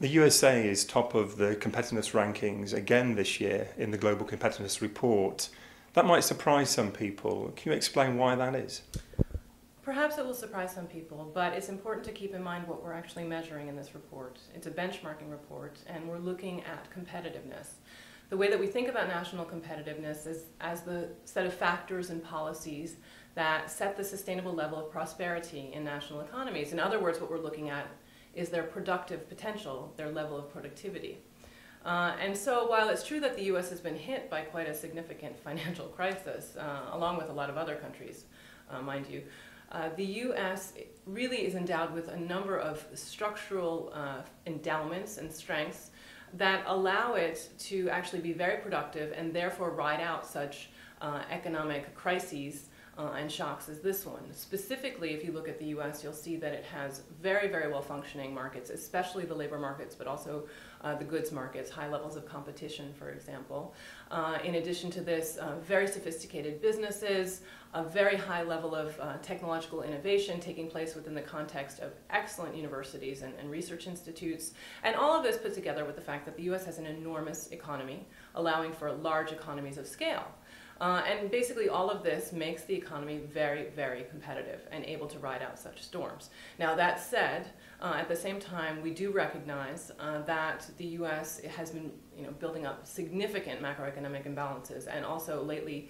The USA is top of the competitiveness rankings again this year in the Global Competitiveness Report. That might surprise some people. Can you explain why that is? Perhaps it will surprise some people, but it's important to keep in mind what we're actually measuring in this report. It's a benchmarking report, and we're looking at competitiveness. The way that we think about national competitiveness is as the set of factors and policies that set the sustainable level of prosperity in national economies. In other words, what we're looking at is their productive potential, their level of productivity. And so while it's true that the US has been hit by quite a significant financial crisis, along with a lot of other countries, mind you, the US really is endowed with a number of structural endowments and strengths that allow it to actually be very productive and therefore ride out such economic crises and shocks as this one. Specifically, if you look at the US, you'll see that it has very, very well functioning markets, especially the labor markets, but also the goods markets, high levels of competition, for example. In addition to this, very sophisticated businesses, a very high level of technological innovation taking place within the context of excellent universities and research institutes, and all of this put together with the fact that the US has an enormous economy, allowing for large economies of scale. And basically all of this makes the economy very, very competitive and able to ride out such storms. Now that said, at the same time, we do recognize that the US has been building up significant macroeconomic imbalances, and also lately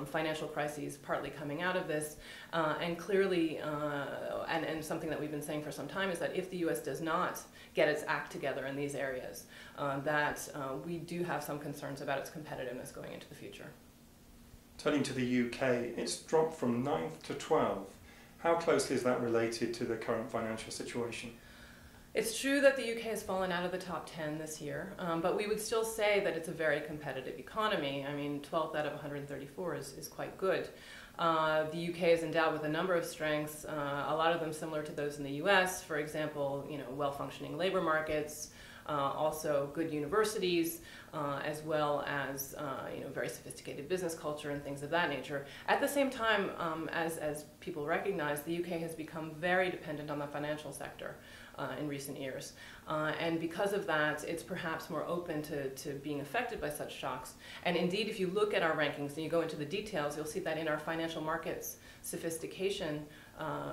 financial crises partly coming out of this. And clearly, and something that we've been saying for some time is that if the US does not get its act together in these areas, that we do have some concerns about its competitiveness going into the future. Turning to the UK, it's dropped from 9th to 12th. How closely is that related to the current financial situation? It's true that the UK has fallen out of the top 10 this year, but we would still say that it's a very competitive economy. I mean, 12th out of 134 is quite good. The UK is endowed with a number of strengths, a lot of them similar to those in the US. For example, well-functioning labor markets, also good universities, as well as very sophisticated business culture and things of that nature. At the same time, as people recognize, the UK has become very dependent on the financial sector in recent years. And because of that, it's perhaps more open to being affected by such shocks. And indeed, if you look at our rankings and you go into the details, you'll see that in our financial markets sophistication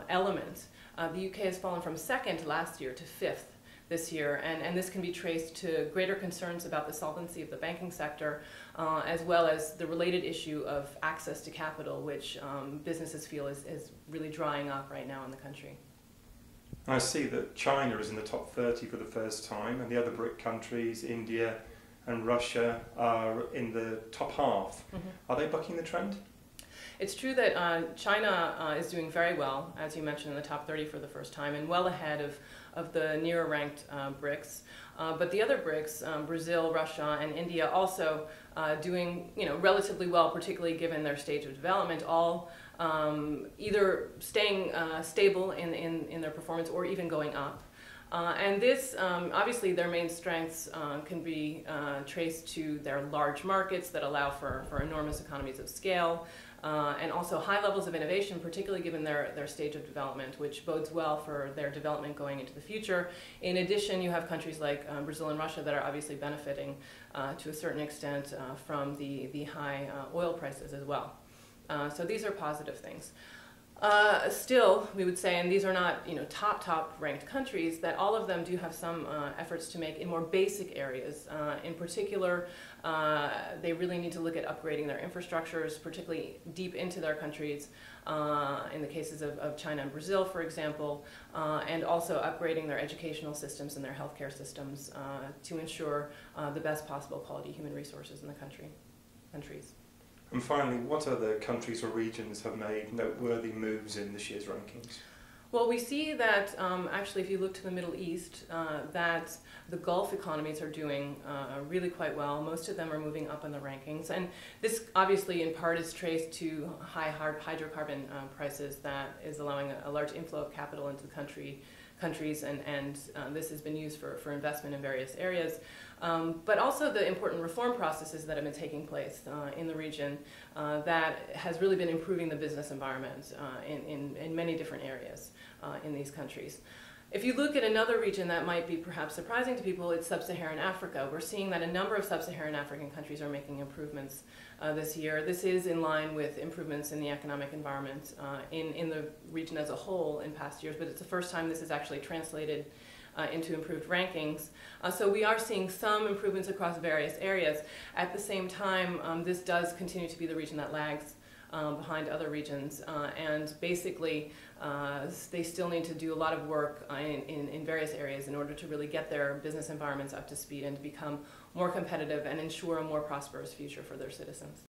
element, the UK has fallen from 2nd last year to 5th this year, and this can be traced to greater concerns about the solvency of the banking sector, as well as the related issue of access to capital, which businesses feel is really drying up right now in the country. I see that China is in the top 30 for the first time, and the other BRIC countries, India and Russia, are in the top half. Mm-hmm. Are they bucking the trend? It's true that China is doing very well, as you mentioned, in the top 30 for the first time, and well ahead of the nearer ranked BRICS. But the other BRICS, Brazil, Russia, and India, also doing relatively well, particularly given their stage of development, all either staying stable in their performance or even going up. And this, obviously, their main strengths can be traced to their large markets that allow for enormous economies of scale, and also high levels of innovation, particularly given their stage of development, which bodes well for their development going into the future. In addition, you have countries like Brazil and Russia that are obviously benefiting to a certain extent from the high oil prices as well. So these are positive things. Still, we would say, and these are not top ranked countries, that all of them do have some efforts to make in more basic areas. In particular, they really need to look at upgrading their infrastructures, particularly deep into their countries, in the cases of China and Brazil, for example, and also upgrading their educational systems and their healthcare systems to ensure the best possible quality human resources in the countries. And finally, what other countries or regions have made noteworthy moves in this year's rankings? Well, we see that actually, if you look to the Middle East, that the Gulf economies are doing really quite well. Most of them are moving up in the rankings. And this obviously in part is traced to high hydrocarbon prices that is allowing a large inflow of capital into the countries, and this has been used for investment in various areas. But also the important reform processes that have been taking place in the region that has really been improving the business environment in many different areas in these countries. If you look at another region that might be perhaps surprising to people, it's Sub-Saharan Africa. We're seeing that a number of Sub-Saharan African countries are making improvements this year. This is in line with improvements in the economic environment in the region as a whole in past years, but it's the first time this is actually translated into improved rankings. So we are seeing some improvements across various areas. At the same time, this does continue to be the region that lags behind other regions, and basically they still need to do a lot of work in various areas in order to really get their business environments up to speed and to become more competitive and ensure a more prosperous future for their citizens.